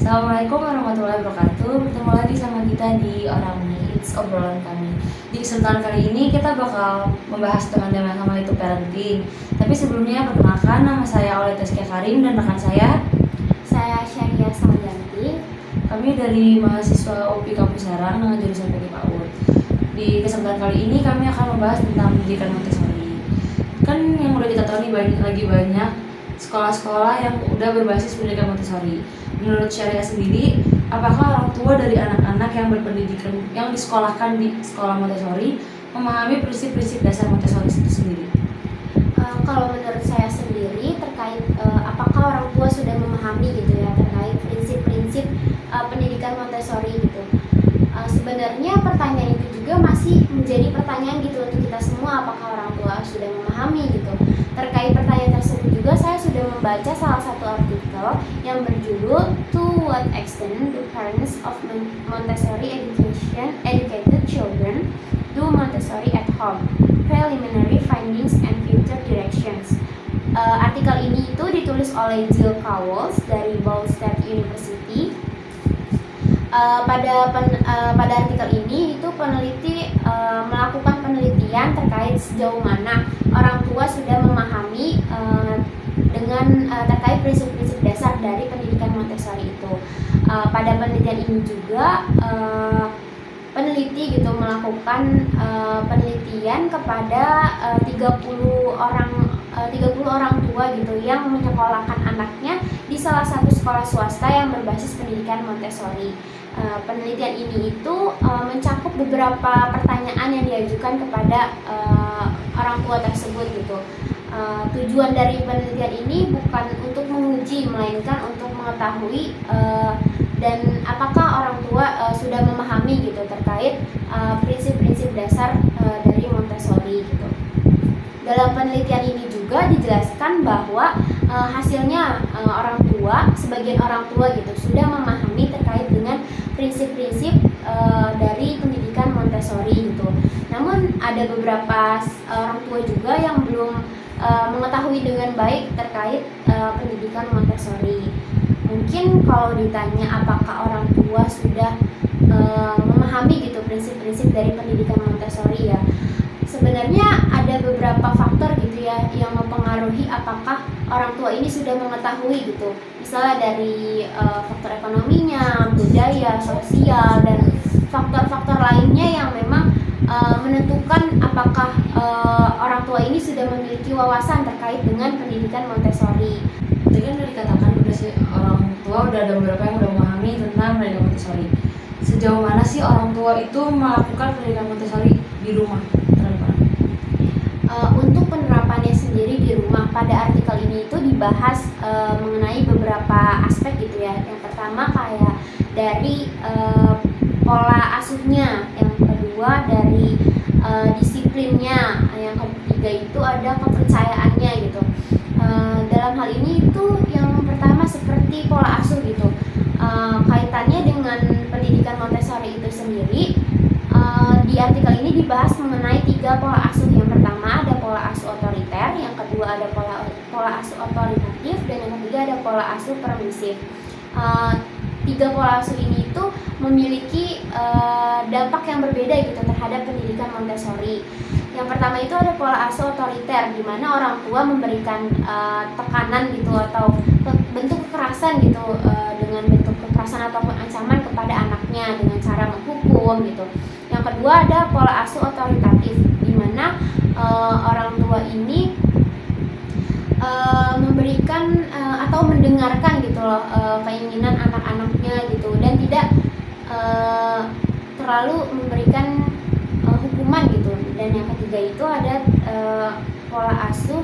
Assalamualaikum warahmatullahi wabarakatuh. Bertemu lagi sama kita di Orang It's obrolan kami. Di kesempatan kali ini kita bakal membahas teman-teman sama itu parenting. Tapi sebelumnya perkenalkan, nama saya Oleh Teskia Karim dan rekan saya Syariah Saljanti. Kami dari mahasiswa UPI Kampus Serang dengan jurusan PG PAUD. Di kesempatan kali ini kami akan membahas tentang pendidikan Montessori. Kan yang udah kita tahu nih banyak sekolah-sekolah yang udah berbasis pendidikan Montessori. Menurut Syariah sendiri, apakah orang tua dari anak-anak yang berpendidikan yang disekolahkan di sekolah Montessori memahami prinsip-prinsip dasar Montessori itu sendiri? Kalau menurut saya sendiri terkait apakah orang tua sudah memahami gitu ya terkait prinsip-prinsip pendidikan Montessori gitu. Sebenarnya pertanyaan itu juga masih menjadi pertanyaan gitu untuk kita semua, apakah orang tua sudah memahami gitu. Terkait pertanyaan tersebut juga saya sudah membaca salah satu artikel yang berjudul To What Extent Do Parents of Montessori Educated Children Do Montessori at Home? Preliminary Findings and Future Directions. Artikel ini itu ditulis oleh Jill Cowles dari Ball State University. Pada artikel ini itu peneliti melakukan penelitian terkait sejauh mana orang tua sudah memahami dengan terkait prinsip-prinsip dasar dari pendidikan Montessori itu. Pada penelitian ini juga peneliti gitu melakukan penelitian kepada 30 orang tua gitu yang menyekolahkan anaknya di salah satu sekolah swasta yang berbasis pendidikan Montessori. Penelitian ini itu mencakup beberapa pertanyaan yang diajukan kepada orang tua tersebut gitu. Tujuan dari penelitian ini bukan untuk menguji, melainkan untuk mengetahui dan apakah orang tua sudah memahami gitu terkait prinsip-prinsip dasar dari Montessori gitu. Dalam penelitian ini juga dijelaskan bahwa hasilnya sebagian orang tua gitu sudah memahami terkait dengan prinsip-prinsip dari pendidikan Montessori gitu. Namun ada beberapa orang tua juga yang belum mengetahui dengan baik terkait pendidikan Montessori. Mungkin kalau ditanya apakah orang tua sudah memahami gitu prinsip-prinsip dari pendidikan Montessori ya, sebenarnya ada beberapa faktor gitu ya yang mempengaruhi apakah orang tua ini sudah mengetahui gitu. Misalnya dari faktor ekonominya, budaya, sosial, dan faktor-faktor lainnya yang memang menentukan apakah orang tua ini sudah memiliki wawasan terkait dengan pendidikan Montessori. Tadi kan udah dikatakan orang tua udah ada beberapa yang udah memahami tentang pendidikan Montessori. Sejauh mana sih orang tua itu melakukan pendidikan Montessori di rumah? Untuk penerapannya sendiri di rumah, pada artikel ini itu dibahas mengenai beberapa aspek gitu ya. Yang pertama kayak dari pola asuhnya, yang kedua dari disiplinnya, yang ketiga itu ada kepercayaannya gitu. Dalam hal ini itu yang pertama seperti pola asuh gitu. Kaitannya dengan pendidikan Montessori itu sendiri. Di artikel ini dibahas mengenai 3 pola asuh. Yang pertama ada pola asuh otoriter, yang kedua ada pola asuh otoritatif, dan yang ketiga ada pola asuh permisif. 3 pola asuh ini itu memiliki dampak yang berbeda gitu terhadap pendidikan Montessori. Yang pertama itu ada pola asuh otoriter, di mana orang tua memberikan tekanan gitu atau bentuk kekerasan gitu, dengan bentuk kekerasan ataupun ancaman kepada anaknya dengan cara menghukum gitu. Yang kedua ada pola asuh otoritatif, di mana orang tua ini memberikan atau mendengarkan gitu loh keinginan anak-anaknya gitu, dan tidak terlalu memberikan hukuman gitu. Dan yang ketiga itu ada pola asuh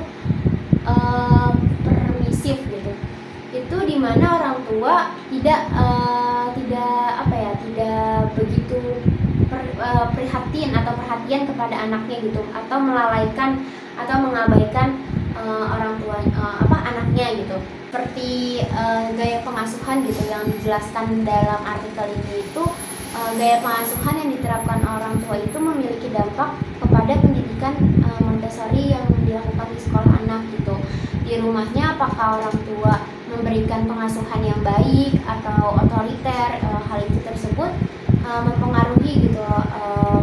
permisif gitu. Itu di mana orang tua tidak begitu prihatin atau perhatian kepada anaknya gitu, atau melalaikan atau mengabaikan anaknya gitu. Seperti gaya pengasuhan gitu yang dijelaskan dalam artikel ini itu, gaya pengasuhan yang diterapkan orang tua itu memiliki dampak kepada pendidikan Montessori yang dilakukan di sekolah anak gitu. Di rumahnya apakah orang tua memberikan pengasuhan yang baik atau otoriter. Hal itu tersebut mempengaruhi gitu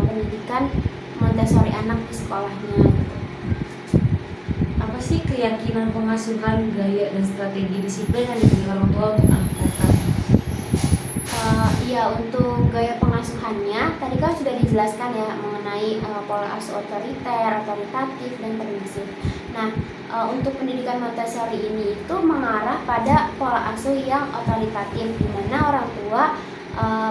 pendidikan Montessori anak di sekolahnya gitu. Apa sih keyakinan pengasuhan, gaya dan strategi disiplin yang dimiliki orang tua untuk anak mereka? Iya, untuk gaya pengasuhannya tadi kan sudah dijelaskan ya mengenai pola asuh otoriter, otoritatif, dan permisif. Nah, untuk pendidikan Montessori ini itu mengarah pada pola asuh yang otoritatif, di mana orang tua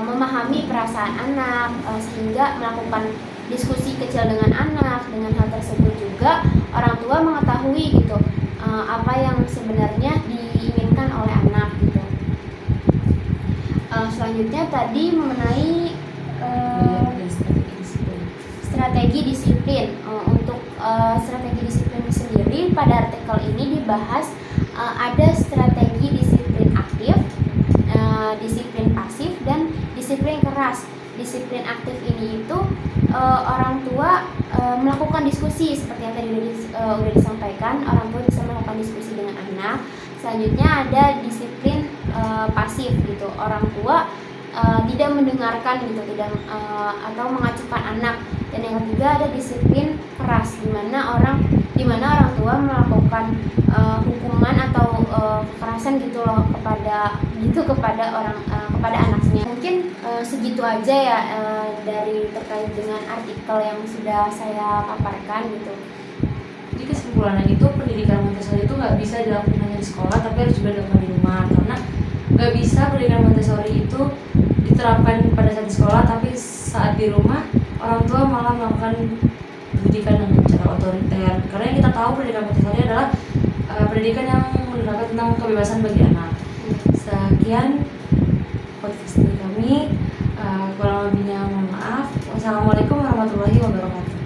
memahami perasaan anak sehingga melakukan diskusi kecil dengan anak. Dengan hal tersebut juga orang tua mengetahui gitu apa yang sebenarnya diinginkan oleh anak gitu. Selanjutnya tadi mengenai strategi disiplin. Untuk strategi disiplin sendiri pada artikel ini dibahas ada strategi disiplin aktif, disiplin pasif, dan disiplin keras. Disiplin aktif ini itu orang tua melakukan diskusi seperti yang tadi udah disampaikan. Orang tua bisa melakukan diskusi dengan anak. Selanjutnya ada disiplin pasif gitu. Orang tua tidak mendengarkan gitu, tidak atau mengacuhkan anak. Dan yang ketiga ada disiplin keras, di mana orang tua melakukan hukuman atau kekerasan gitu loh kepada anaknya. Mungkin segitu aja ya dari terkait dengan artikel yang sudah saya paparkan gitu. Jadi kesimpulannya itu pendidikan Montessori itu nggak bisa dilakukan hanya di sekolah, tapi harus juga dilakukan di rumah. Karena nggak bisa pendidikan Montessori itu diterapkan pada saat di sekolah, tapi saat di rumah orang tua malah melakukan pendidikan dengan cara otoriter. Karena yang kita tahu pendidikan Montessori adalah pendidikan yang menerapkan tentang kebebasan bagi anak. Sekian podcast dari kami. Kurang lebihnya mohon maaf. Wassalamualaikum warahmatullahi wabarakatuh.